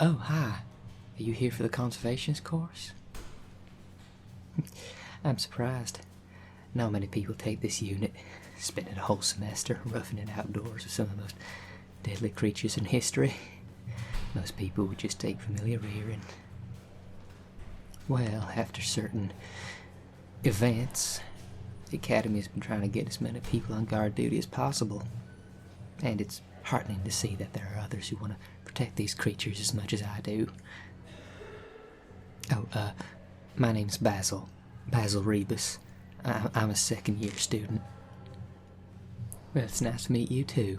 Oh, hi. Are you here for the conservationist course? I'm surprised. Not many people take this unit, spending a whole semester roughing it outdoors with some of the most deadly creatures in history. Most people would just take familiar rearing. Well, after certain events, the Academy has been trying to get as many people on guard duty as possible. And it's heartening to see that there are others who want to protect these creatures as much as I do. Oh, my name's Basil. Basil Rebus. I'm a second-year student. Well, it's nice to meet you, too.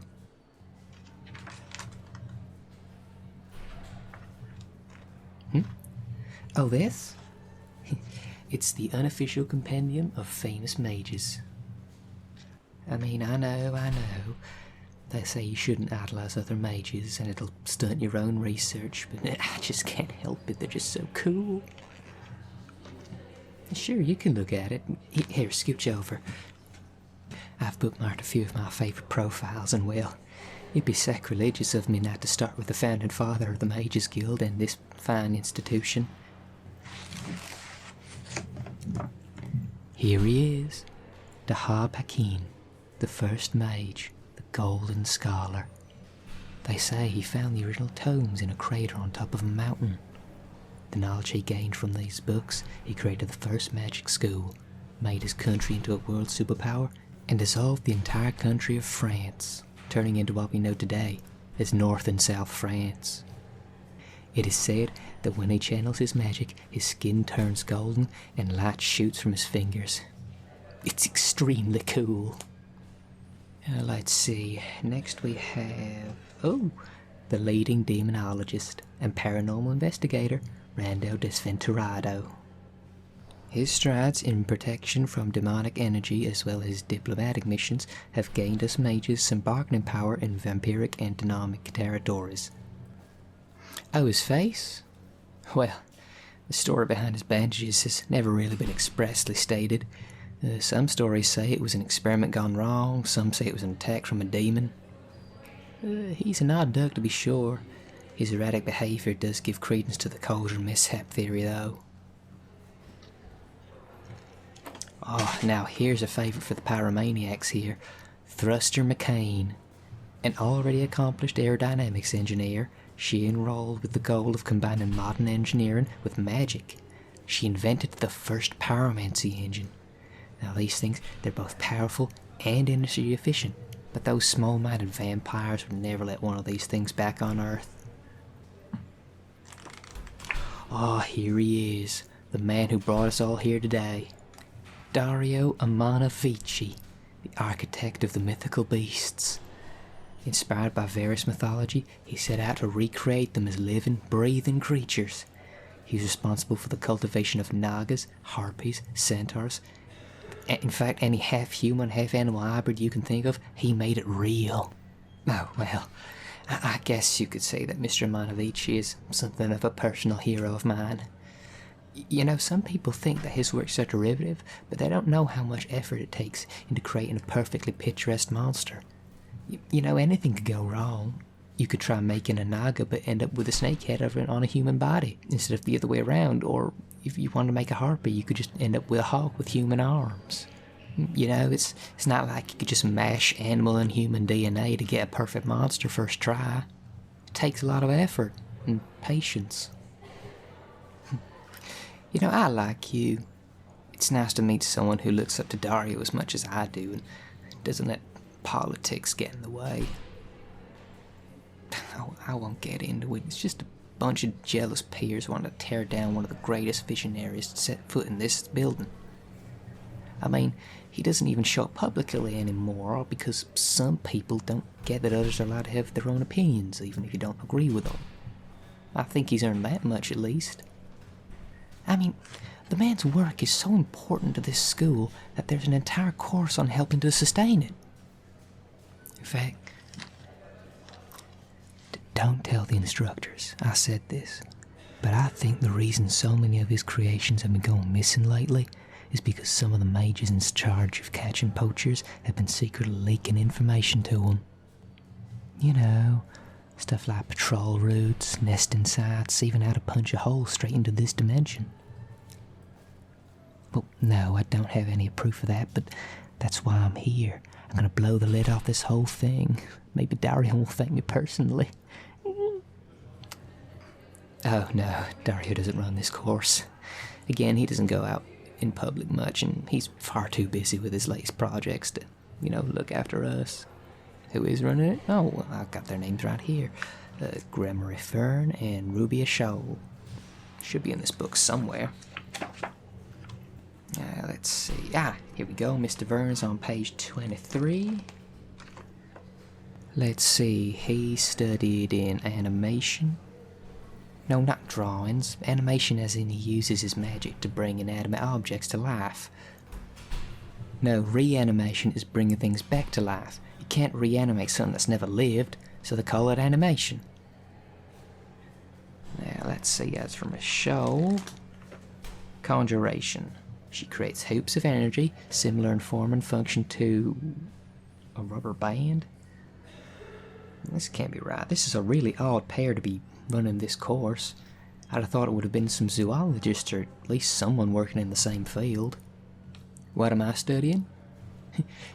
Oh, this? It's the unofficial compendium of famous mages. I mean, I know. They say you shouldn't idolize other mages and it'll stunt your own research, but I just can't help it. They're just so cool. Sure, you can look at it. Here, scooch over. I've bookmarked a few of my favorite profiles, and well, it'd be sacrilegious of me not to start with the founding father of the Mages Guild and this fine institution. Here he is, Dahab Hakim, the first mage, the Golden Scholar. They say he found the original tomes in a crater on top of a mountain. The knowledge he gained from these books, he created the first magic school, made his country into a world superpower, and dissolved the entire country of France, turning into what we know today as North and South France. It is said that when he channels his magic, his skin turns golden and light shoots from his fingers. It's extremely cool. Let's see, next we have, the leading demonologist and paranormal investigator, Rando Desventurado. His strides in protection from demonic energy as well as diplomatic missions have gained us mages some bargaining power in vampiric and demonic territories. Oh, his face? Well, the story behind his bandages has never really been expressly stated. Some stories say it was an experiment gone wrong, some say it was an attack from a demon. He's an odd duck to be sure. His erratic behavior does give credence to the cauldron mishap theory, though. Oh, now here's a favourite for the pyromaniacs here. Thruster McCain. An already accomplished aerodynamics engineer, she enrolled with the goal of combining modern engineering with magic. She invented the first pyromancy engine. Now these things, they're both powerful and energy efficient, but those small-minded vampires would never let one of these things back on Earth. Oh, here he is, the man who brought us all here today. Dario Amanovici, the architect of the mythical beasts. Inspired by various mythology, he set out to recreate them as living, breathing creatures. He's responsible for the cultivation of nagas, harpies, centaurs. In fact, any half-human, half-animal hybrid you can think of, he made it real. Oh, well, I guess you could say that Mr. Amanovici is something of a personal hero of mine. You know, some people think that his works are derivative, but they don't know how much effort it takes into creating a perfectly picturesque monster. You know, anything could go wrong. You could try making a naga but end up with a snake head on a human body instead of the other way around, or if you want to make a harpy, you could just end up with a hawk with human arms. You know, it's not like you could just mash animal and human DNA to get a perfect monster first try. It takes a lot of effort and patience. You know, I like you. It's nice to meet someone who looks up to Dario as much as I do and doesn't let politics get in the way. I won't get into it. It's just a bunch of jealous peers wanting to tear down one of the greatest visionaries to set foot in this building. I mean, he doesn't even show up publicly anymore because some people don't get that others are allowed to have their own opinions even if you don't agree with them. I think he's earned that much at least. I mean, the man's work is so important to this school that there's an entire course on helping to sustain it. In fact, don't tell the instructors I said this, but I think the reason so many of his creations have been going missing lately is because some of the mages in charge of catching poachers have been secretly leaking information to him. You know, Stuff like patrol routes, nesting sites, even how to punch a hole straight into this dimension. Well, no, I don't have any proof of that, but that's why I'm here. I'm gonna blow the lid off this whole thing. Maybe Dario will thank me personally. Oh no, Dario doesn't run this course. Again, he doesn't go out in public much, and he's far too busy with his latest projects to, look after us. Who is running it? Oh, well, I've got their names right here. Gremory Fern and Rubia Shoal. Should be in this book somewhere. Let's see. Here we go. Mr. Vern's on page 23. Let's see. He studied in animation. No, not drawings. Animation as in he uses his magic to bring inanimate objects to life. No, reanimation is bringing things back to life. You can't reanimate something that's never lived, so they call it animation. Now, let's see. As from a show. Conjuration. She creates hoops of energy, similar in form and function to a rubber band. This can't be right. This is a really odd pair to be running this course. I'd have thought it would have been some zoologist or at least someone working in the same field. What am I studying?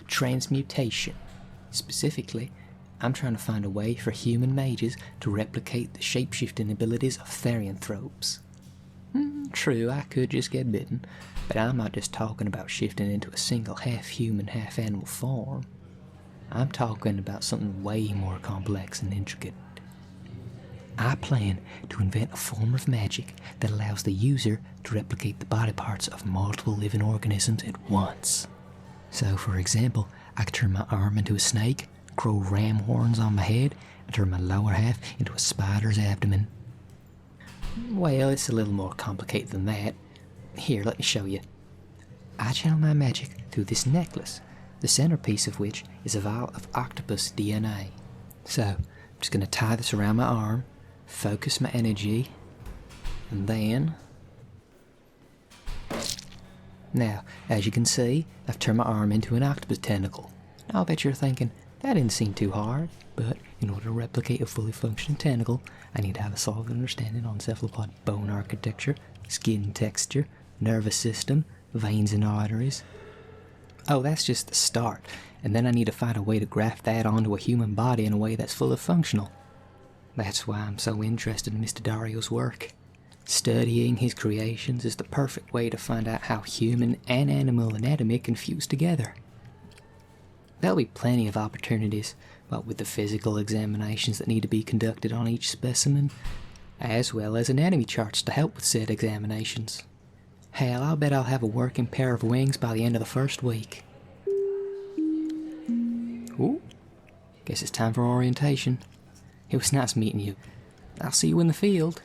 Transmutation. Specifically, I'm trying to find a way for human mages to replicate the shape-shifting abilities of therianthropes. True, I could just get bitten, but I'm not just talking about shifting into a single half-human, half-animal form. I'm talking about something way more complex and intricate. I plan to invent a form of magic that allows the user to replicate the body parts of multiple living organisms at once. So, for example, I could turn my arm into a snake, grow ram horns on my head, and turn my lower half into a spider's abdomen. Well, it's a little more complicated than that. Here, let me show you. I channel my magic through this necklace, the centerpiece of which is a vial of octopus DNA. So, I'm just going to tie this around my arm, focus my energy, and then... Now, as you can see, I've turned my arm into an octopus tentacle. Now, I'll bet you're thinking, that didn't seem too hard, but in order to replicate a fully functioning tentacle, I need to have a solid understanding on cephalopod bone architecture, skin texture, nervous system, veins and arteries. Oh, that's just the start, and then I need to find a way to graft that onto a human body in a way that's fully functional. That's why I'm so interested in Mr. Dario's work. Studying his creations is the perfect way to find out how human and animal anatomy can fuse together. There'll be plenty of opportunities, what with the physical examinations that need to be conducted on each specimen, as well as anatomy charts to help with said examinations. Hell, I'll bet I'll have a working pair of wings by the end of the first week. Ooh, guess it's time for orientation. It was nice meeting you. I'll see you in the field.